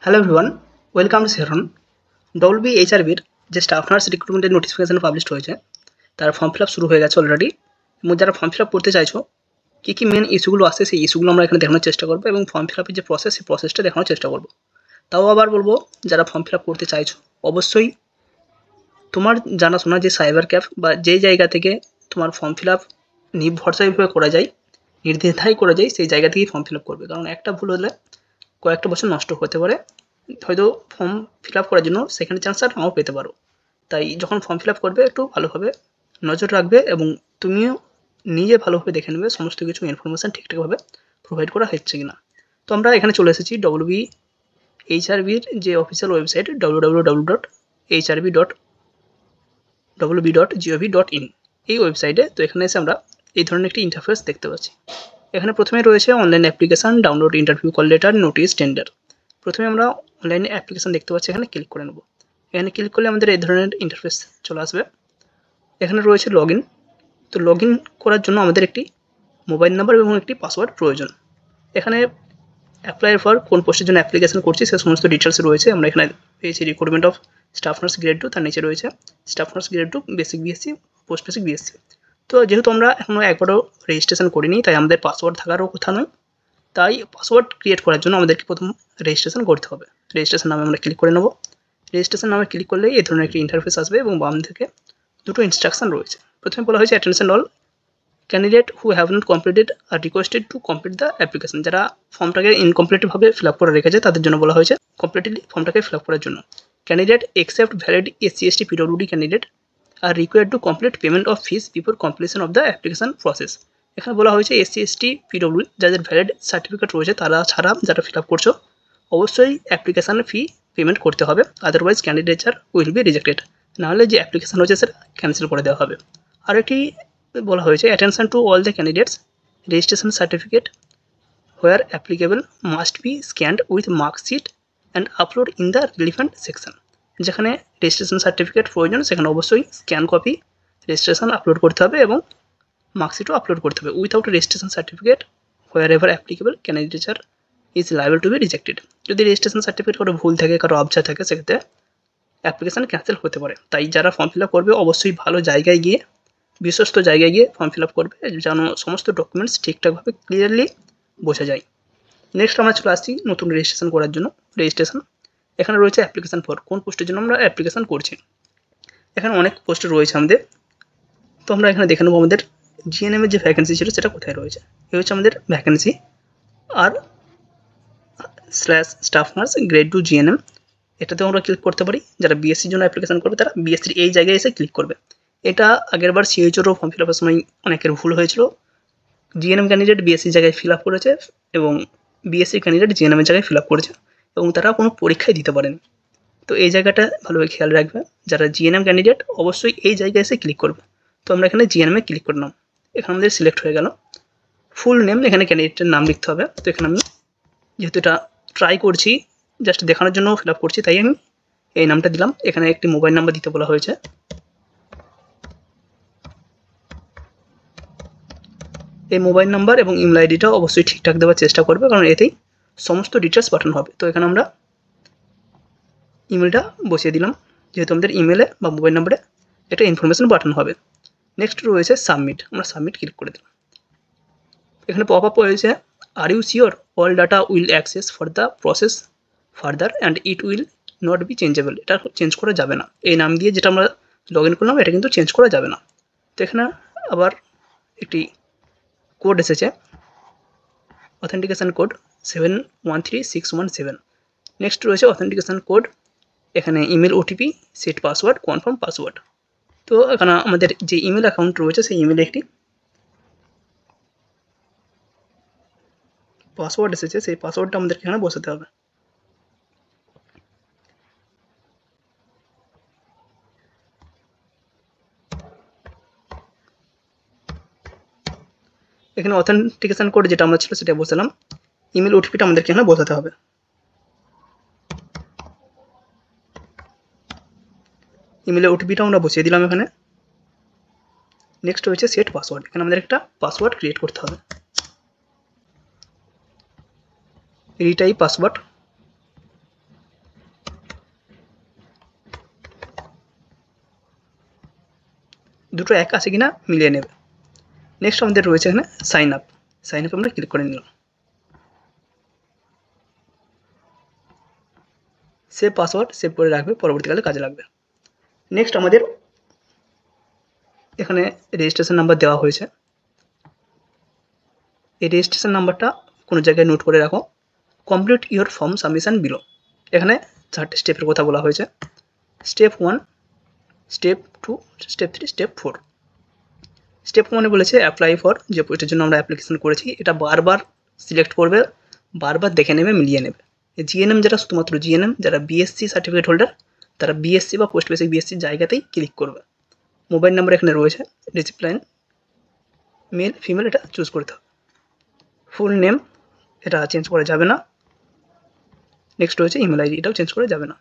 Hello everyone, welcome to সেরন। WBHRবির যে স্টাফ নার্স রিক্রুটমেন্টের নোটিফিকেশন পাবলিশ হয়েছে, তার ফর্ম ফিল আপ শুরু হয়ে গেছে অলরেডি। এবং যারা ফর্ম ফিল আপ করতে চাইছো, কী কী মেন ইস্যুগুলো আসছে সেই ইস্যুগুলো আমরা এখানে দেখানোর চেষ্টা করবো এবং ফর্ম ফিল আপের যে প্রসেস সেই প্রসেসটা দেখানোর চেষ্টা করবো। তাও আবার বলবো, যারা ফর্ম ফিল আপ করতে চাইছো অবশ্যই তোমার জানাশোনা যে সাইবার ক্যাফ বা যেই জায়গা থেকে তোমার ফর্ম ফিল আপ নির্ভরসায়ীভাবে করা যায়, নির্দ্বিধায় করা যায়, সেই জায়গা থেকেই ফর্ম ফিল আপ করবে। কারণ একটা ভুল হলে কয়েকটা বছর নষ্ট হতে পারে। হয়তো ফর্ম ফিল আপ করার জন্য সেকেন্ড চান্স আর নাও পেতে পারো। তাই যখন ফর্ম ফিল আপ করবে একটু ভালোভাবে নজর রাখবে এবং তুমিও নিজে ভালোভাবে দেখে নেবে সমস্ত কিছু ইনফরমেশান ঠিকঠাকভাবে প্রোভাইড করা হচ্ছে কিনা। তো আমরা এখানে চলে এসেছি WBHRবির যে অফিসিয়াল ওয়েবসাইট www.hrb.wb.gov.in, এই ওয়েবসাইটে। তো এখানে এসে আমরা এই ধরনের একটি ইন্টারফেস দেখতে পাচ্ছি। এখানে প্রথমে রয়েছে online application, download interview call letter, notice, tender. প্রথমে আমরা অনলাইনে অ্যাপ্লিকেশান দেখতে পাচ্ছি, এখানে ক্লিক করে নেব। এখানে ক্লিক করলে আমাদের এই ধরনের ইন্টারফেস চলে আসবে। এখানে রয়েছে লগ ইন। তো লগ ইন করার জন্য আমাদের একটি মোবাইল নাম্বার এবং একটি পাসওয়ার্ড প্রয়োজন। এখানে অ্যাপ্লাই ফর কোন পোস্টের জন্য অ্যাপ্লিকেশন করছি সে সমস্ত ডিটেলস রয়েছে। আমরা এখানে পেয়েছি recruitment of staff nurse grade 2, তার নিচে রয়েছে staff nurse grade 2 basic BSc, post basic BSc. তো যেহেতু আমরা এখনও একবারও রেজিস্ট্রেশন করিনি, তাই আমাদের পাসওয়ার্ড থাকারও কথা নয়। তাই পাসওয়ার্ড ক্রিয়েট করার জন্য আমাদেরকে প্রথম রেজিস্ট্রেশন করতে হবে। রেজিস্ট্রেশন নামে আমরা ক্লিক করে নেব। রেজিস্ট্রেশন নামে ক্লিক করলে এই ধরনের একটি ইন্টারফেস আসবে এবং বাম থেকে দুটো ইনস্ট্রাকশন রয়েছে। প্রথমে বলা হয়েছে attention all candidate who have not completed R requested to complete the application. যারা ফর্মটাকে ইনকমপ্লিটভাবে ফিল আপ করে রেখেছে তাদের জন্য বলা হয়েছে কমপ্লিটলি ফর্মটাকে ফিল আপ করার জন্য। Candidate except valid SC/ST PWD candidate are required to complete payment of fees before completion of the application process. এখানে বলা হয়েছে SC/ST PWD যাদের ভ্যালিড সার্টিফিকেট রয়েছে তারা ছাড়া যারা ফিল আপ করছো অবশ্যই অ্যাপ্লিকেশান ফি পেমেন্ট করতে হবে, otherwise candidature will be rejected. নাহলে যে অ্যাপ্লিকেশান রয়েছে সেটা ক্যান্সেল করে দেওয়া হবে। আর একটি বলা হয়েছে attention to all the candidates registration certificate where applicable must be scanned with marksheet and upload in the relevant section. যেখানে রেজিস্ট্রেশন সার্টিফিকেট প্রয়োজন সেখানে অবশ্যই স্ক্যান কপি রেজিস্ট্রেশন আপলোড করতে হবে এবং মার্কশিটও আপলোড করতে হবে। Without registration certificate where ever applicable candidature is liable two be rejected. যদি রেজিস্ট্রেশন সার্টিফিকেট কারো ভুল থাকে, কারো আবছা থাকে, সেক্ষেত্রে অ্যাপ্লিকেশান ক্যান্সেল হতে পারে। তাই যারা ফর্ম ফিল আপ করবে অবশ্যই ভালো জায়গায় গিয়ে, বিশ্বস্ত জায়গায় গিয়ে ফর্ম ফিল আপ করবে, যেন সমস্ত ডকুমেন্টস ঠিকঠাকভাবে ক্লিয়ারলি বোঝা যায়। নেক্সট আমরা চলে আসছি নতুন রেজিস্ট্রেশন করার জন্য। রেজিস্ট্রেশন এখানে রয়েছে অ্যাপ্লিকেশান ফর কোন পোস্টের জন্য আমরা অ্যাপ্লিকেশান করছি। এখানে অনেক পোস্ট রয়েছে আমাদের। তো আমরা এখানে দেখে নেবো আমাদের GNM-এর যে ভ্যাকেন্সি ছিল সেটা কোথায় রয়েছে। এই হচ্ছে আমাদের ভ্যাকেন্সি আর স্টাফ নার্স গ্রেড 2 GNM। এটাতেও আমরা ক্লিক করতে পারি। যারা বিএসসির জন্য অ্যাপ্লিকেশান করবে তারা বিএসসির এই জায়গায় এসে ক্লিক করবে। এটা আগেরবার CHRও ফর্ম ফিল আপের সময় অনেকের ভুল হয়েছিল। GNM ক্যান্ডিডেট বিএসসির জায়গায় ফিল আপ করেছে এবং বিএসসি ক্যান্ডিডেট GNM-এর জায়গায় ফিল আপ করেছে এবং তারা কোনো পরীক্ষায় দিতে পারেনি। তো এই জায়গাটা ভালোভাবে খেয়াল রাখবে। যারা GNM ক্যান্ডিডেট অবশ্যই এই জায়গায় এসে ক্লিক করবে। তো আমরা এখানে GNM-এ ক্লিক করলাম। এখানে আমাদের সিলেক্ট হয়ে গেল। ফুল নেম এখানে ক্যান্ডিডেটের নাম লিখতে হবে। তো এখানে আমি যেহেতু এটা ট্রাই করছি, জাস্ট দেখানোর জন্য ফিল আপ করছি, তাই আমি এই নামটা দিলাম। এখানে একটি মোবাইল নাম্বার দিতে বলা হয়েছে। এই মোবাইল নাম্বার এবং ইমেল আইডিটা অবশ্যই ঠিকঠাক দেওয়ার চেষ্টা করবে, কারণ এতেই সমস্ত ডিটেলস পাঠানো হবে। তো এখানে আমরা ইমেলটা বসিয়ে দিলাম, যেহেতু আমাদের ইমেলে বা মোবাইল নাম্বারে একটা ইনফরমেশন পাঠানো হবে। নেক্সট রয়েছে সাবমিট। আমরা সাবমিট ক্লিক করে দিলাম। এখানে পপ আপ হয়েছে are you sure all data will access for the process further and it will not be changeable. এটা চেঞ্জ করা যাবে না। এই নাম দিয়ে যেটা আমরা লগ ইন করলাম এটা কিন্তু চেঞ্জ করা যাবে না। তো এখানে আবার একটি কোড এসেছে, অথেন্টিকেশান কোড 713617। নেক্সট রয়েছে অথেন্টিকেশান কোড। এখানে email OTP, set password, confirm password. তো এখানে আমাদের যে ইমেল অ্যাকাউন্ট রয়েছে সেই ইমেলে একটি পাসওয়ার্ড এসেছে, সেই পাসওয়ার্ডটা আমাদেরকে এখানে বসাতে হবে। এখানে অথেন্টিকেশান কোড যেটা আমরা ছিল সেটা বসালাম। ইমেল OTPটা আমাদেরকে এখানে বসাতে হবে। ইমেলের OTPটা আমরা বসিয়ে দিলাম এখানে। নেক্সট হচ্ছে সেট পাসওয়ার্ড। এখানে আমাদের একটা পাসওয়ার্ড ক্রিয়েট করতে হবে। Retype password. দুটো এক আছে কিনা মিলিয়ে নেবে। নেক্সট আমাদের রয়েছে এখানে সাইন আপ আমরা ক্লিক করে নিলাম। সেভ পাসওয়ার্ড সেভ করে রাখবে, পরবর্তীকালে কাজে লাগবে। নেক্সট আমাদের এখানে রেজিস্ট্রেশন নাম্বার দেওয়া হয়েছে। এই রেজিস্ট্রেশন নাম্বারটা কোনো জায়গায় নোট করে রাখো। Complete your form submission below, এখানে 4টে স্টেপের কথা বলা হয়েছে। Step 1, step 2, step 3, step 4। Step 1-এ বলেছে অ্যাপ্লাই ফর, যে পোস্টের জন্য আমরা অ্যাপ্লিকেশন করেছি এটা বারবার সিলেক্ট করবে, বারবার দেখে নেবে, মিলিয়ে নেবে। জিএনএম যারা, শুধুমাত্র জিএনএম যারা বিএসসি সার্টিফিকেট হোল্ডার তারা বিএসসি বা পোস্ট বেসিক বিএসসি জায়গাতেই ক্লিক করবে। মোবাইল নাম্বার এখানে রয়েছে, ডিসিপ্লিন মেল ফিমেল এটা চুজ করতে হবে। ফুল নেম এটা চেঞ্জ করা যাবে না। নেক্সট রয়েছে ইমেল আইডি, এটাও চেঞ্জ করা যাবে না।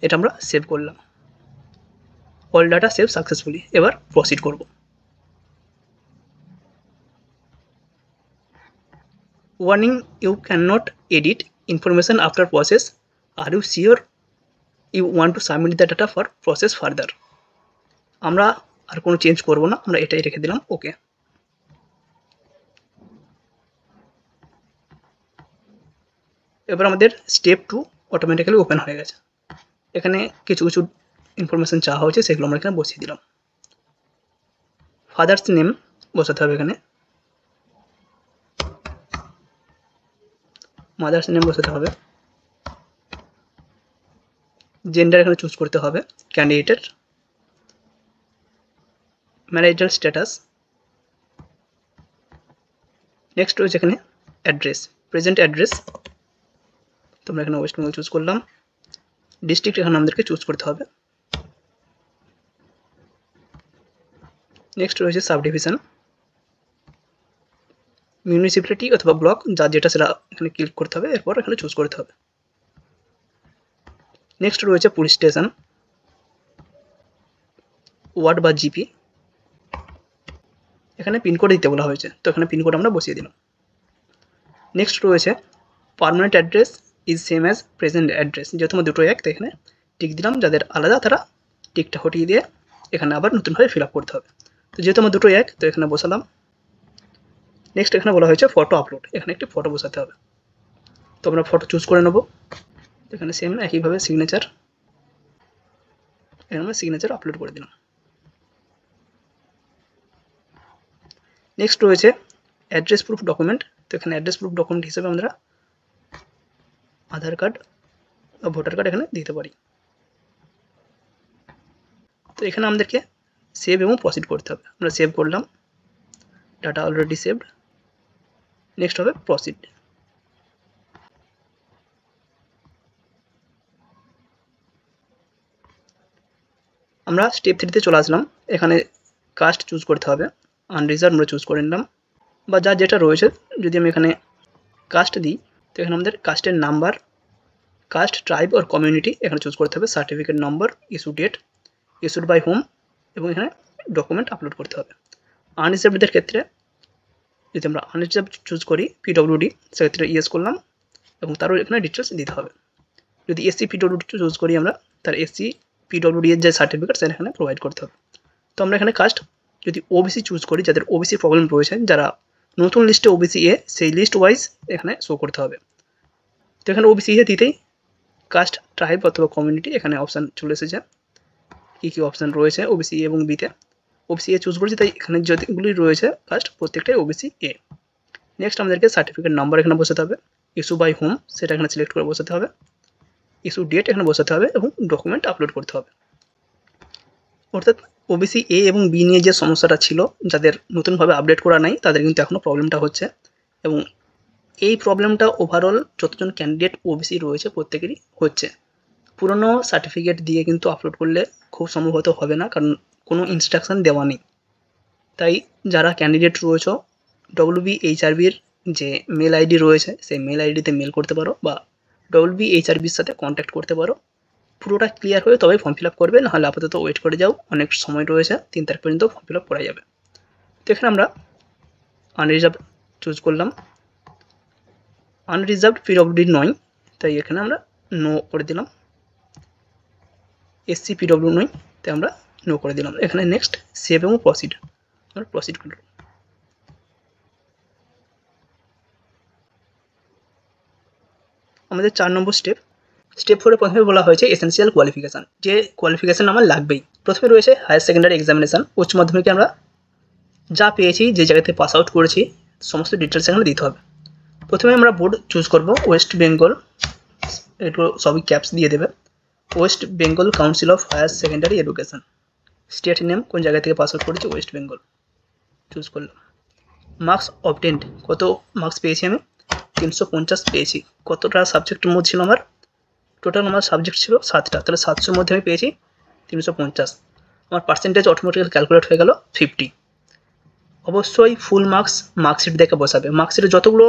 এটা আমরা সেভ করলাম। All data save successfully. এবার প্রসিড করব। Warning, you can not edit information after process. Are you sure you want to submit the data for process further. আমরা আর কোনো চেঞ্জ করব না, আমরা এটাই রেখে দিলাম ওকে। এবার আমাদের স্টেপ 2 অটোমেটিক্যালি ওপেন হয়ে গেছে। এখানে কিছু ইনফরমেশন চাওয়া হয়েছে, সেগুলো আমরা এখানে বসিয়ে দিলাম। ফাদার্স নেম বসাতে হবে, এখানে মাদার্স নেম বসাতে হবে। জেন্ডার এখানে চুজ করতে হবে ক্যান্ডিডেটের। Marital status. নেক্সট রয়েছে এখানে অ্যাড্রেস, প্রেজেন্ট অ্যাড্রেস। তোমরা এখানে ওয়েস্ট বেঙ্গল চুজ করলাম। ডিস্ট্রিক্ট এখানে আমাদেরকে চুজ করতে হবে। নেক্সট রয়েছে সাব ডিভিশন, মিউনিসিপ্যালিটি অথবা ব্লক, যার যেটা সেটা এখানে ক্লিক করতে হবে, এরপর এখানে চুজ করতে হবে। নেক্সট রয়েছে পুলিশ স্টেশন, ওয়ার্ড বা জিপি। এখানে পিনকোড দিতে বলা হয়েছে, তো এখানে পিনকোড আমরা বসিয়ে দিলাম। নেক্সট রয়েছে permanent address is same as present address, যেহেতু আমরা দুটো এক, তো এখানে টিক দিলাম। যাদের আলাদা তারা টিকটা হটিয়ে দিয়ে এখানে আবার নতুনভাবে ফিল আপ করতে হবে। তো যেহেতু আমার দুটো এক, তো এখানে বসালাম। নেক্সট এখানে বলা হয়েছে ফটো আপলোড, এখানে একটি ফটো বসাতে হবে। তো আমরা ফটো চুজ করে নেব। এখানে সেম একইভাবে সিগনেচার, এখানে আমরা সিগনেচার আপলোড করে দিলাম। নেক্সট রয়েছে অ্যাড্রেস প্রুফ ডকুমেন্ট। তো এখানে অ্যাড্রেস প্রুফ ডকুমেন্ট হিসেবে আমরা আধার কার্ড বা ভোটার কার্ড এখানে দিতে পারি। তো এখানে আমাদেরকে সেভ এবং প্রসিড করতে হবে। আমরা সেভ করলাম, ডাটা অলরেডি সেভড। নেক্সট হবে প্রসিড। আমরা স্টেপ 3-তে চলে আসলাম। এখানে কাস্ট চুজ করতে হবে, আনরিজার্ভ আমরা চুজ করে নিলাম, বা যার যেটা রয়েছে। যদি আমি এখানে কাস্ট দিই, তো এখানে আমাদের কাস্টের নাম্বার, কাস্ট, ট্রাইব আর কমিউনিটি এখানে চুজ করতে হবে। Certificate number, issue date, issued by home, এবং এখানে ডকুমেন্ট আপলোড করতে হবে। আনরিজার্ভদের ক্ষেত্রে যদি আমরা আনরিজার্ভ চুজ করি পিডব্লিউডি, সেক্ষেত্রে ইয়েস করলাম এবং তারও এখানে ডিটেলস দিতে হবে। যদি এসসি পিডব্লিউডি চুজ করি আমরা, তার এসসি পিডব্লিউডি এর যে সার্টিফিকেট সেটা এখানে প্রোভাইড করতে হবে। তো আমরা এখানে কাস্ট যদি ওবিসি চুজ করি, যাদের ওবিসি প্রবলেম রয়েছে, যারা নতুন লিস্টে ওবিসি এ, সেই লিস্ট ওয়াইজ এখানে শো করতে হবে। তো এখানে ওবিসি এ দিতেই কাস্ট, ট্রাইব অথবা কমিউনিটি এখানে অপশান চলে এসেছে। কী কী অপশান রয়েছে ওবিসি এ এবং বিতে, ওবিসি এ চুজ করেছি, তাই এখানে যতগুলি রয়েছে কাস্ট প্রত্যেকটাই ওবিসি এ। নেক্সট আমাদেরকে সার্টিফিকেট নাম্বার এখানে বসাতে হবে, ইস্যু বাই হোম সেটা এখানে সিলেক্ট করে বসাতে হবে, ইস্যু ডেট এখানে বসাতে হবে এবং ডকুমেন্ট আপলোড করতে হবে। অর্থাৎ ওবিসি এ এবং বি নিয়ে যে সমস্যাটা ছিল, যাদের নতুনভাবে আপডেট করা নাই, তাদের কিন্তু এখনও প্রবলেমটা হচ্ছে। এবং এই প্রবলেমটা ওভারঅল যতজন ক্যান্ডিডেট ওবিসি রয়েছে প্রত্যেকেরই হচ্ছে। পুরনো সার্টিফিকেট দিয়ে কিন্তু আপলোড করলে খুব সম্ভবত হবে না, কারণ কোনো ইনস্ট্রাকশান দেওয়া নেই। তাই যারা ক্যান্ডিডেট রয়েছে, WBHRBর যে মেল আইডি রয়েছে সেই মেল আইডিতে মেল করতে পারো, বা WBHRBর সাথে কন্ট্যাক্ট করতে পারো। পুরোটা ক্লিয়ার হয়ে তবেই ফর্ম ফিল আপ করবে, নাহলে আপাতত ওয়েট করে যাও, অনেক সময় রয়েছে, 3 তারিখ পর্যন্ত ফর্ম ফিল আপ করা যাবে। তো এখানে আমরা আনরিজার্ভ চুজ করলাম, আনরিজার্ভড পিডব্লিউডি নয়, তাই এখানে আমরা নো করে দিলাম। এসসি পিডব্লিউ নয়, তাই আমরা নো করে দিলাম। এখানে নেক্সট সেভ এবং প্রসিড, আমরা প্রসিড করব। আমাদের 4 নম্বর স্টেপ 4 প্রথমে বলা হয়েছে এসেনশিয়াল কোয়ালিফিকেশান, যে কোয়ালিফিকেশান আমার লাগবেই। প্রথমে রয়েছে হায়ার সেকেন্ডারি এক্সামিনেশান, উচ্চ মাধ্যমিকে আমরা যা পেয়েছি, যে জায়গাতে পাস আউট করেছি সমস্ত ডিটেলস এখানে দিতে হবে। প্রথমে আমরা বোর্ড চুজ করব ওয়েস্ট বেঙ্গল, একটু সবই ক্যাপস দিয়ে দেবে, West Bengal council of higher secondary education. State name, কোন জায়গা থেকে পাস আউট করেছি, ওয়েস্ট বেঙ্গল চুজ করলাম। মার্কস অবটেন্ড, কত মার্কস পেয়েছি আমি, 350 পেয়েছি। কতটা সাবজেক্টের মধ্যে ছিল আমার, টোটাল আমার সাবজেক্ট ছিল 7টা, তাহলে 700-র মধ্যে আমি পেয়েছি 350। আমার পার্সেন্টেজ অটোমেটিক্যালি ক্যালকুলেট হয়ে গেল 50। অবশ্যই ফুল মার্কস মার্কশিট দেখে বসাবে। মার্কশিটে যতগুলো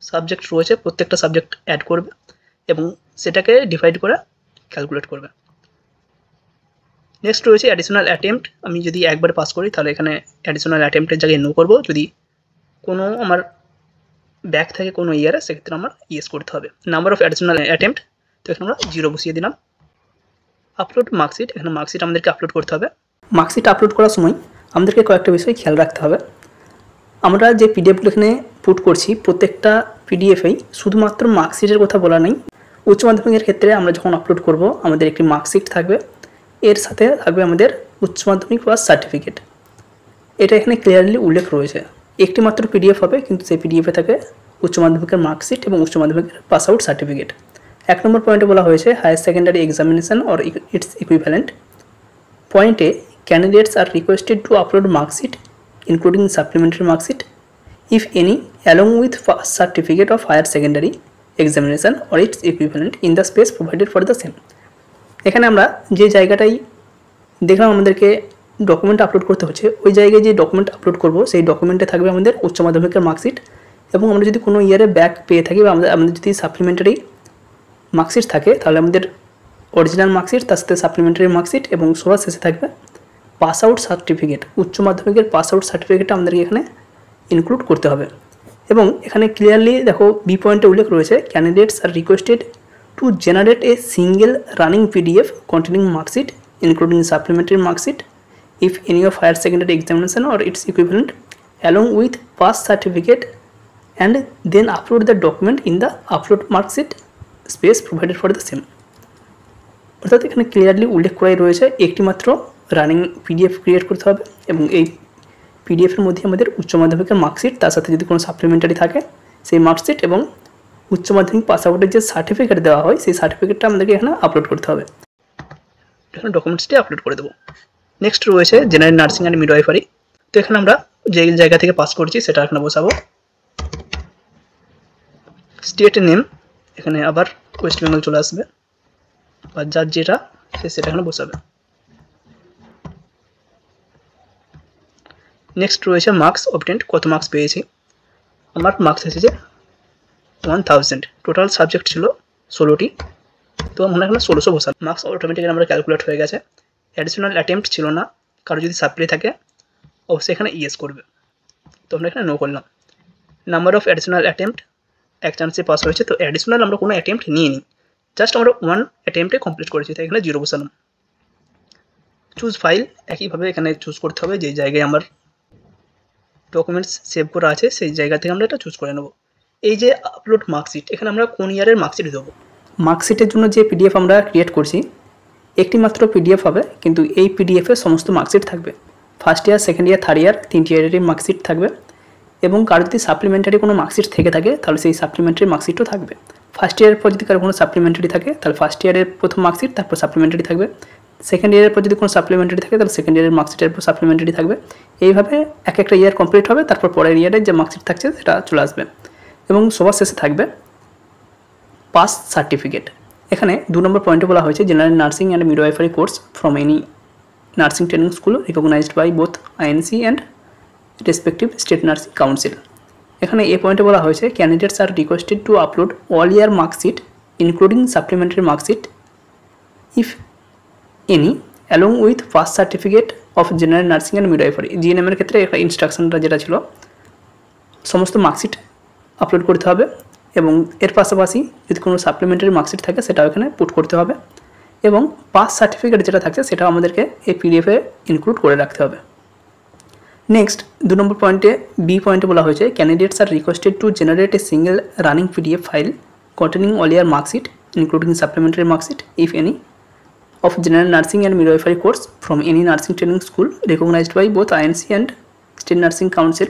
সাবজেক্ট রয়েছে প্রত্যেকটা সাবজেক্ট অ্যাড করবে এবং সেটাকে ডিভাইড করে ক্যালকুলেট করবে। নেক্সট রয়েছে অ্যাডিশনাল অ্যাটেম্প্ট, আমি যদি একবার পাস করি তাহলে এখানে অ্যাডিশনাল অ্যাটেম্প্টের জায়গায় নো করবো। যদি কোনো আমার ব্যাক থাকে কোনো ইয়ারে, সেক্ষেত্রে আমার ইয়েস করতে হবে। নাম্বার অফ অ্যাডিশনাল অ্যাটেম্প্ট, তো এখানে আমরা 0 বসিয়ে দিলাম। আপলোড মার্কশিট, এখানে মার্কশিট আমাদেরকে আপলোড করতে হবে। মার্কশিট আপলোড করার সময় আমাদেরকে কয়েকটা বিষয় খেয়াল রাখতে হবে। আমরা যে পিডিএফগুলো এখানে পুট করছি প্রত্যেকটা পিডিএফেই শুধুমাত্র মার্কশিটের কথা বলা নেই। উচ্চ মাধ্যমিকের ক্ষেত্রে আমরা যখন আপলোড করব আমাদের একটি মার্কশিট থাকবে, এর সাথে থাকবে আমাদের উচ্চ মাধ্যমিক পাস সার্টিফিকেট। এটা এখানে ক্লিয়ারলি উল্লেখ রয়েছে। একটি মাত্র পিডিএফ হবে, কিন্তু সেই পিডিএফে থাকে উচ্চ মাধ্যমিকের মার্কশিট এবং উচ্চ মাধ্যমিকের পাস আউট সার্টিফিকেট। 1 নম্বর পয়েন্টে বলা হয়েছে higher secondary examination or its equivalent. পয়েন্টে candidates are requested to upload marksheet including supplementary mark sheet if any along with first certificate of higher secondary examination or its equivalent in the space provided for the same। এখানে আমরা যে জায়গাটাই দেখলাম আমাদেরকে document upload করতে হচ্ছে, ওই জায়গায় যে ডকুমেন্ট আপলোড করব সেই ডকুমেন্টে থাকবে আমাদের উচ্চ মাধ্যমিকের মার্কশিট, এবং আমরা যদি কোনো ইয়ারে ব্যাক পেয়ে থাকি বা আমাদের যদি সাপ্লিমেন্টারি মার্কশিট থাকে তাহলে আমাদের অরিজিনাল মার্কশিট তার সাথে সাপ্লিমেন্টারি মার্কশিট এবং সবার শেষে থাকবে পাস আউট সার্টিফিকেট। উচ্চ মাধ্যমিকের পাস আউট সার্টিফিকেটটা আমাদেরকে এখানে ইনক্লুড করতে হবে। এবং এখানে ক্লিয়ারলি দেখো বি পয়েন্টে উল্লেখ রয়েছে candidates are requested to generate a single running PDF containing marksheet including supplementary marksheet if any of higher secondary examination or its equivalent along with pass certificate and then upload the document in the upload marksheet space provided for the same. অর্থাৎ এখানে clearly উল্লেখ করাই রয়েছে একটি মাত্র running PDF create করতে হবে এবং এই পিডিএফের মধ্যে আমাদের উচ্চ মাধ্যমিকের মার্কশিট, তার সাথে যদি কোনো সাপ্লিমেন্টারি থাকে সেই মার্কশিট এবং উচ্চ মাধ্যমিক পাস আউটের যে সার্টিফিকেট দেওয়া হয় সেই সার্টিফিকেটটা আমাদেরকে এখানে আপলোড করতে হবে। এখানে ডকুমেন্টসটি আপলোড করে দেবো। নেক্সট রয়েছে জেনারেল নার্সিং অ্যান্ড মিডওয়াইফারি, তো এখানে আমরা যে জায়গা থেকে পাস করছি সেটা এখানে বসাবো। স্টেট নেম, এখানে আবার ওয়েস্ট বেঙ্গল চলে আসবে, বা যার যেটা সেটা এখানে বসাবে। নেক্সট রয়েছে মার্কস অবটেন্ড, কত মার্কস পেয়েছি। আমার মার্কস এসেছে 1000, টোটাল সাবজেক্ট ছিল 16টি, তো আমরা এখানে 1600 বসালাম। মার্কস অটোমেটিক্যালি আমরা ক্যালকুলেট হয়ে গেছে। অ্যাডিশনাল অ্যাটেম্প্ট ছিল না, কারো যদি সাপ্লি থাকে অবশ্যই এখানে ইয়েস করবে, তো আমরা এখানে নো করলাম। নাম্বার অফ অ্যাডিশনাল অ্যাটেম্প্ট, এক চান্সে পাস হয়েছে, তো অ্যাডিশনাল আমরা কোনো অ্যাটেম্প্ট নিয়ে নিই, জাস্ট আমরা 1 অ্যাটেম্প্টে কমপ্লিট করেছি, তাই এখানে 0 বসালাম। চুজ ফাইল, একইভাবে এখানে চুজ করতে হবে যে জায়গায় আমার ডকুমেন্টস সেভ করা আছে সেই জায়গা থেকে আমরা এটা চুজ করে নেব। এই যে আপলোড মার্কশিট, এখানে আমরা কোন ইয়ারের মার্কশিট দেবো। মার্কশিটের জন্য যে পিডিএফ আমরা ক্রিয়েট করছি একটি মাত্র পিডিএফ হবে, কিন্তু এই পিডিএফে সমস্ত মার্কশিট থাকবে। First year, second year, third year, 3টি ইয়ারেরই মার্কশিট থাকবে, এবং কারো যদি সাপ্লিমেন্টারি কোনো মার্কশিট থেকে থাকে তাহলে সেই সাপ্লিমেন্টারি মার্কশিটও থাকবে। ফার্স্ট ইয়ারের পর যদি কারো কোনো সাপ্লিমেন্টারি থাকে তাহলে ফার্স্ট ইয়ারের প্রথম মার্কশিট, তারপর সাপ্লিমেন্টারি থাকবে। সেকেন্ড ইয়ারের পর যদি কোনো সাপ্লিমেন্টারি থাকে তাহলে সেকেন্ড ইয়ারের মার্কশিটের পর সাপ্লিমেন্টারি থাকবে। এইভাবে একটা ইয়ার কমপ্লিট হবে, তারপর পরের ইয়ারের যে মার্কশিট থাকছে সেটা চলে আসবে, এবং সবার শেষে থাকবে পাস সার্টিফিকেট। এখানে 2 নম্বর পয়েন্টে বলা হয়েছে general nursing and midwifery course from any nursing training school recognised by both INC and respective state nursing council. এখানে এই পয়েন্টে বলা হয়েছে candidates are requested to upload all year marksheet including supplementary marksheet if any along with first certificate of general nursing and midwifery. জিএনএমের ক্ষেত্রে একটা ইনস্ট্রাকশনটা যেটা ছিল সমস্ত মার্কশিট আপলোড করতে হবে, এবং এর পাশাপাশি যদি কোনো সাপ্লিমেন্টারি মার্কশিট থাকে সেটাও এখানে পুট করতে হবে। এবং পাস সার্টিফিকেট যেটা থাকছে সেটা আমাদেরকে এই পিডিএফে ইনক্লুড করে রাখতে হবে। নেক্সট 2 নম্বর পয়েন্টে বি পয়েন্টে বলা হয়েছে candidates are requested to generate a single running PDF file containing all your marksheet including supplementary marksheet if any of general nursing and midwifery course from any nursing training school recognized by both INC and State Nursing Council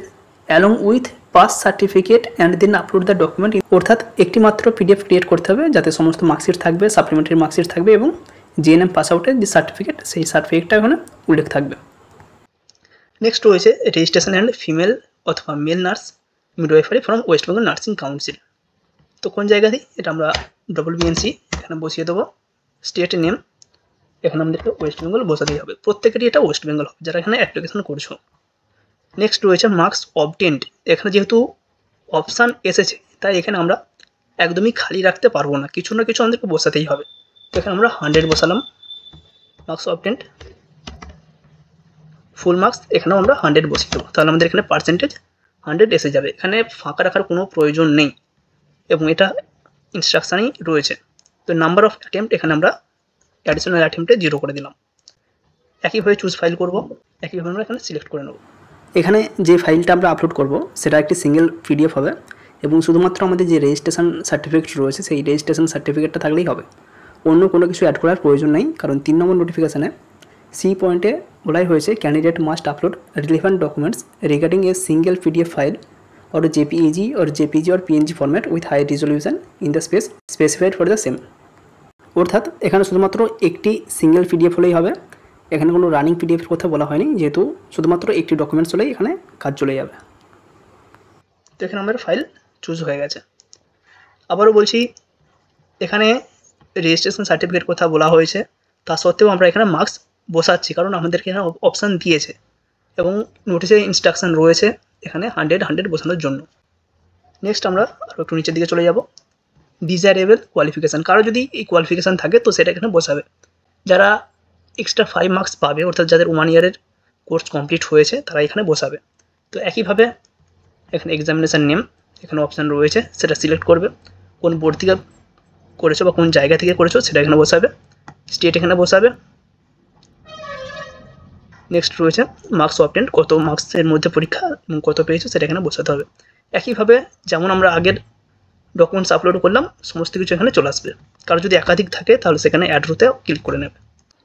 along with pass certificate and then upload the document। অর্থাৎ একটি মাত্র PDF create করতে হবে যাতে সমস্ত marksheet থাকবে, supplementary marksheet থাকবে এবং জিএনএম পাস আউটের যে সার্টিফিকেট সেই সার্টিফিকেটটা এখানে উল্লেখ থাকবে। নেক্সট রয়েছে রেজিস্ট্রেশন অ্যান্ড ফিমেল অথবা mail nurse midwifery from West Bengal nursing council. তো কোন জায়গাতেই এটা আমরা WBNC এখানে বসিয়ে দেবো। স্টেট নেম এখানে আমাদেরকে ওয়েস্ট বেঙ্গল বসাতেই হবে, প্রত্যেকেরই এটা ওয়েস্ট বেঙ্গল হবে যারা এখানে অ্যাপ্লিকেশন করছো। নেক্সট রয়েছে মার্কস অবটেন্ড, এখানে যেহেতু অপশান এসেছে তাই এখানে আমরা একদমই খালি রাখতে পারবো না, কিছু না কিছু আমাদেরকে বসাতেই হবে। তো এখানে আমরা 100 বসালাম মার্কস অবটেন্ড, ফুল মার্কস এখানেও আমরা 100 বসিয়ে দেবো, তাহলে আমাদের এখানে পার্সেন্টেজ 100 এসে যাবে। এখানে ফাঁকা রাখার কোনো প্রয়োজন নেই এবং এটা ইনস্ট্রাকশানই রয়েছে। তো নাম্বার অফ অ্যাটেম্প্ট এখানে আমরা অ্যাডিশনাল অ্যাটেম্প্টে 0 করে দিলাম। একইভাবে চুজ ফাইল করব, একইভাবে আমরা এখানে সিলেক্ট করে নেব। এখানে যে ফাইলটা আমরা আপলোড করব সেটা একটি সিঙ্গেল পিডিএফ হবে এবং শুধুমাত্র আমাদের যে রেজিস্ট্রেশন সার্টিফিকেট রয়েছে সেই রেজিস্ট্রেশন সার্টিফিকেটটা থাকলেই হবে, অন্য কোনো কিছু অ্যাড করার প্রয়োজন নেই। কারণ 3 নম্বর নোটিফিকেশানে সি পয়েন্টে বলাই হয়েছে candidate must upload relevant documents regarding a single PDF file or JPEG or PNG format with high resolution in the space specified for the same। অর্থাৎ এখানে শুধুমাত্র একটি সিঙ্গেল পিডিএফ হলেই হবে, এখানে কোনো রানিং পিডিএফের কথা বলা হয়নি, যেহেতু শুধুমাত্র একটি ডকুমেন্টস হলেই এখানে কাজ চলে যাবে। তো এখানে আমাদের ফাইল চুজ হয়ে গেছে। আবারও বলছি এখানে রেজিস্ট্রেশন সার্টিফিকেট কথা বলা হয়েছে, তা সত্ত্বেও আমরা এখানে মার্কস বসাচ্ছি কারণ আমাদেরকে এখানে অপশান দিয়েছে এবং নোটিশে ইনস্ট্রাকশান রয়েছে এখানে 100 বসানোর জন্য। নেক্সট আমরা আরও একটু নিচের দিকে চলে যাব। ডিজায়ারেবল কোয়ালিফিকেশান, কারো যদি এই কোয়ালিফিকেশান থাকে তো সেটা এখানে বসাবে। যারা এক্সট্রা 5 মার্কস পাবে অর্থাৎ যাদের 1 ইয়ারের কোর্স কমপ্লিট হয়েছে তারা এখানে বসাবে। তো একইভাবে এখানে এক্সামিনেশান নেম এখানে অপশান রয়েছে, সেটা সিলেক্ট করবে, কোন বোর্ড থেকে করেছো বা কোন জায়গা থেকে করেছো সেটা এখানে বসাবে, স্টেট এখানে বসাবে। নেক্সট রয়েছে মার্কস অবটেন্ড, কত মার্কসের মধ্যে পরীক্ষা এবং কত পেয়েছো সেটা এখানে বসাতে হবে। একইভাবে যেমন আমরা আগের ডকুমেন্টস আপলোড করলাম সমস্ত কিছু এখানে চলে আসবে। কারো যদি একাধিক থাকে তাহলে সেখানে অ্যাড রোতে ক্লিক করে নেবে।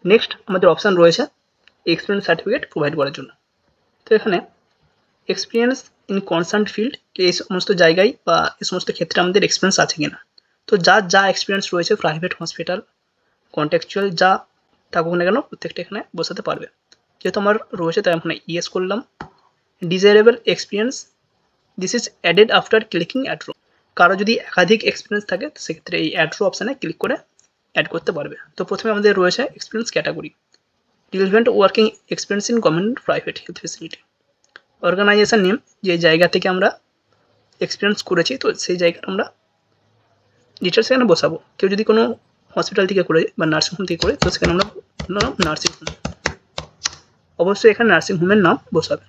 নেক্সট আমাদের অপশান রয়েছে এক্সপিরিয়েন্স সার্টিফিকেট প্রোভাইড করার জন্য। তো এখানে এক্সপিরিয়েন্স ইন কনসার্ন ফিল্ড, এই সমস্ত জায়গায় বা এই সমস্ত ক্ষেত্রে আমাদের এক্সপিরিয়েন্স আছে কিনা। তো যা এক্সপিরিয়েন্স রয়েছে প্রাইভেট হসপিটাল কন্ট্যাকচুয়াল যা থাকুক না কেন প্রত্যেকটা এখানে বসাতে পারবে। যেহেতু আমার রয়েছে তাই এখানে ইয়েস করলাম। Desirable experience this is added after clicking add row, কারো যদি একাধিক এক্সপিরিয়েন্স থাকে সেক্ষেত্রে এই অ্যাড রো অপশানে ক্লিক করে অ্যাড করতে পারবে। তো প্রথমে আমাদের রয়েছে experience category, relevant working experience in government private health facility, organisation name যে জায়গা থেকে আমরা এক্সপিরিয়েন্স করেছি তো সেই জায়গাটা আমরা ডিটেলস এখানে বসাবো। কেউ যদি কোনো হসপিটাল থেকে করে বা নার্সিংহোম থেকে করে তো সেখানে আমরা নার্সিংহোম, অবশ্যই এখানে নার্সিংহোমের নাম বসাবে।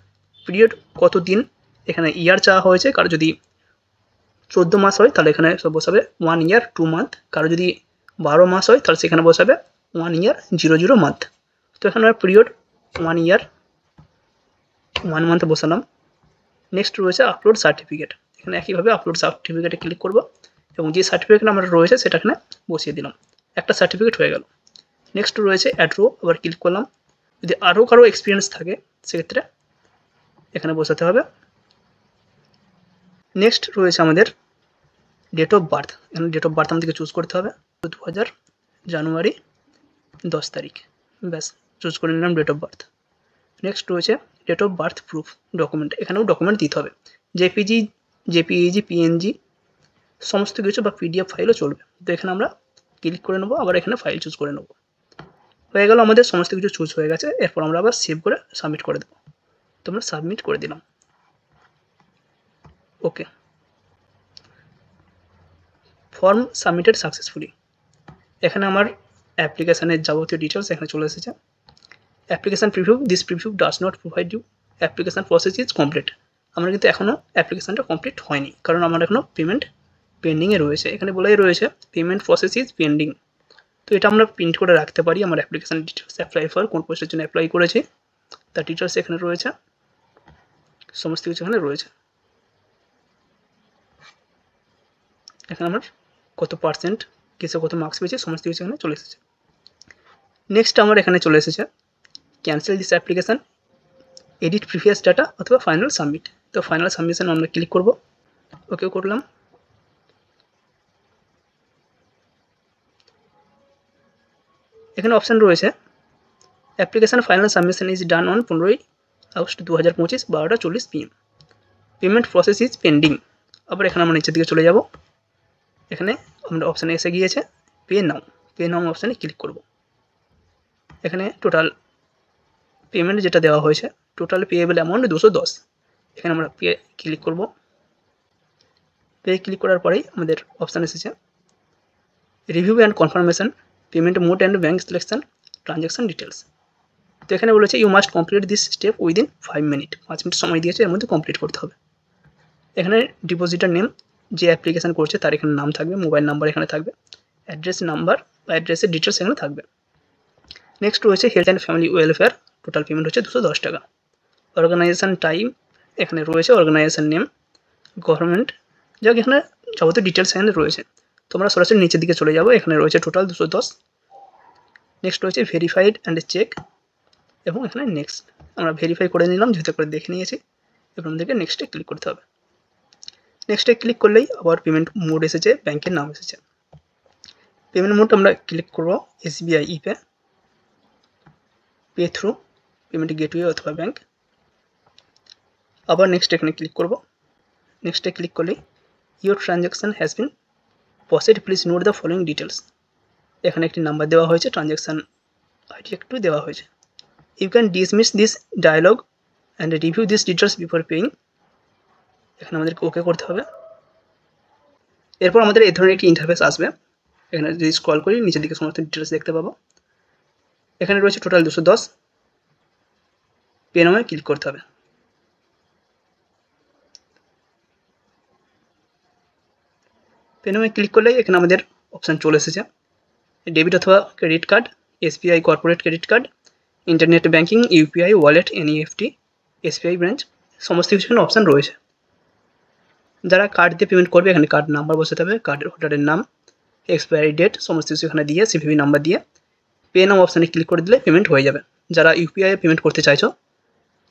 পিরিয়ড কত দিন, এখানে ইয়ার চাওয়া হয়েছে, কারো যদি 14 মাস হয় তাহলে এখানে সব বসাবে 1 ইয়ার 2 মান্থ, কারো যদি 12 মাস হয় তাহলে সেখানে বসাবে 1 ইয়ার 00 মান্থ। তো এখানে পিরিয়ড 1 ইয়ার 1 মান্থ বসালাম। নেক্সট রয়েছে আপলোড সার্টিফিকেট, এখানে একইভাবে আপলোড সার্টিফিকেটে ক্লিক করবো এবং যে সার্টিফিকেট আমরা রয়েছে সেটা এখানে বসিয়ে দিলাম, একটা সার্টিফিকেট হয়ে গেল। নেক্সট রয়েছে অ্যাড রো, আবার ক্লিক করলাম। যদি আরও কারো এক্সপিরিয়েন্স থাকে সেক্ষেত্রে এখানে বসাতে হবে। নেক্সট রয়েছে আমাদের ডেট অফ বার্থ, এখানে ডেট অফ বার্থ আমাদেরকে চুজ করতে হবে 2000 জানুয়ারি 10 তারিখ, ব্যাস চুজ করে নিলাম ডেট অফ বার্থ। নেক্সট রয়েছে date of birth proof document, এখানেও ডকুমেন্ট দিতে হবে, জেপিইজি পিএনজি সমস্ত কিছু বা পিডিএফ ফাইলও চলবে। তো এখানে আমরা ক্লিক করে নেবো, আবার এখানে ফাইল চুজ করে নেবো। হয়ে গেল, আমাদের সমস্ত কিছু চুজ হয়ে গেছে। এরপর আমরা আবার সেভ করে সাবমিট করে দেবো। তো আমরা সাবমিট করে দিলাম, ওকে। ফর্ম সাবমিটেড সাকসেসফুলি, এখানে আমার অ্যাপ্লিকেশানের যাবতীয় ডিটেলস এখানে চলে এসেছে। Application preview, this preview does not provide you application process is complete. আমার কিন্তু এখনও অ্যাপ্লিকেশানটা কমপ্লিট হয়নি, কারণ আমার এখনও পেমেন্ট পেন্ডিংয়ে রয়েছে। এখানে বলাই রয়েছে পেমেন্ট প্রসেস ইজ পেন্ডিং, তো এটা আমরা প্রিন্ট করে রাখতে পারি। আমার অ্যাপ্লিকেশন ডিটেলস অ্যাপ্লাই ফর কোন পোস্টের জন্য অ্যাপ্লাই করেছি তার ডিটেলস এখানে রয়েছে, সমস্ত কিছু এখানে রয়েছে। এখানে আমার কত পার্সেন্ট কিসে কত মার্কস পেয়েছে সমস্ত কিছু এখানে চলে এসেছে। নেক্সট আমার এখানে চলে এসেছে cancel this application, edit previous data অথবা ফাইনাল সাবমিট। তো ফাইনাল সাবমিশন আমরা ক্লিক করব, ওকে করলাম। এখানে অপশান রয়েছে application final submission is done on 15 August 2025 12:40 PM, payment process is pending. আবার এখানে আমরা নিচের দিকে চলে যাব, এখানে আমরা অপশানে এসে গিয়েছে পে নাও অপশানে ক্লিক করব। এখানে টোটাল পেমেন্ট যেটা দেওয়া হয়েছে টোটাল পেয়েবল অ্যামাউন্ট 210। এখানে আমরা পে ক্লিক করব। পে ক্লিক করার পরেই আমাদের অপশান এসেছে review and confirmation, payment mode and bank selection, transaction details. তো এখানে বলেছে you must complete this step within 5 minute, 5 minute সময় দিয়েছে, এর মধ্যে কমপ্লিট করতে হবে। এখানে ডিপোজিটার নেম, যে অ্যাপ্লিকেশান করছে তার এখানে নাম থাকবে, মোবাইল নাম্বার এখানে থাকবে, অ্যাড্রেস নাম্বার বা অ্যাড্রেসের ডিটেলস এখানে থাকবে। নেক্সট রয়েছে health and family welfare, total payment হচ্ছে 210 টাকা। অর্গানাইজেশন টাইম এখানে রয়েছে, অর্গানাইজেশন নেম, গভর্নমেন্ট, যাক এখানে যাবতীয় ডিটেলস এখানে রয়েছে। তোমরা সরাসরি নিচের দিকে চলে যাবো, এখানে রয়েছে টোটাল 210। নেক্সট রয়েছে ভেরিফাইড অ্যান্ড চেক এবং এখানে নেক্সট আমরা ভেরিফাই করে নিলাম, যেহেতু করে দেখে নিয়েছি। এবার আমাদেরকে নেক্সটে ক্লিক করতে হবে। নেক্সটে ক্লিক করলেই আবার পেমেন্ট মোড এসেছে, ব্যাংকের নাম এসেছে। পেমেন্ট মোড আমরা ক্লিক করব SBI ইপে, pay through, payment gateway অথবা ব্যাংক। আবার নেক্সট এখানে ক্লিক করব। নেক্সটে ক্লিক করলেই your transaction has been processed, please note the following details. এখানে একটি নাম্বার দেওয়া হয়েছে, ট্রানজ্যাকশান আইডি একটু দেওয়া হয়েছে। You can dismiss this dialog and review this details before paying. এখানে আমাদেরকে ওকে করতে হবে। এরপর আমাদের এই ধরনের একটি ইন্টারফেস আসবে। এখানে যদি স্ক্রল করি নিচের দিকে সমস্ত ডিটেলস দেখতে পাবো। এখানে রয়েছে টোটাল 210, পে নামে ক্লিক করতে হবে। পে নামে ক্লিক করলে এখানে আমাদের অপশান চলে এসেছে ডেবিট অথবা credit card, SBI corporate credit card, internet banking, UPI wallet, NEFT, SBI branch, সমস্ত কিছু এখানে অপশান রয়েছে। যারা কার্ড দিয়ে পেমেন্ট করবে এখানে কার্ড নাম্বার বসাতে হবে, কার্ডের হোল্ডারের নাম, এক্সপায়ারি ডেট সমস্ত কিছু এখানে দিয়ে CVV নাম্বার দিয়ে পে নাও অপশানে ক্লিক করে দিলে পেমেন্ট হয়ে যাবে। যারা UPI পেমেন্ট করতে চাইছো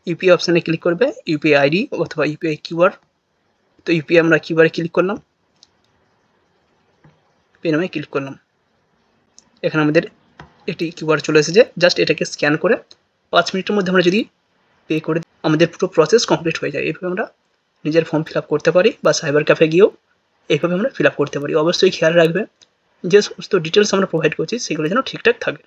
UPI অপশানে ক্লিক করবে, UPI ID অথবা UPI QR। তো UPI আমরা QR ক্লিক করলাম, পে নামে ক্লিক করলাম। এখানে আমাদের একটি QR চলে এসেছে, জাস্ট এটাকে স্ক্যান করে 5 মিনিটের মধ্যে আমরা যদি পে করে আমাদের পুরো প্রসেস কমপ্লিট হয়ে যায়। এইভাবে আমরা নিজের ফর্ম ফিল আপ করতে পারি বা সাইবার ক্যাফে গিয়েও এইভাবে আমরা ফিল আপ করতে পারি। অবশ্যই খেয়াল রাখবে যে সমস্ত ডিটেলস আমরা প্রোভাইড করছি সেগুলো যেন ঠিকঠাক থাকে।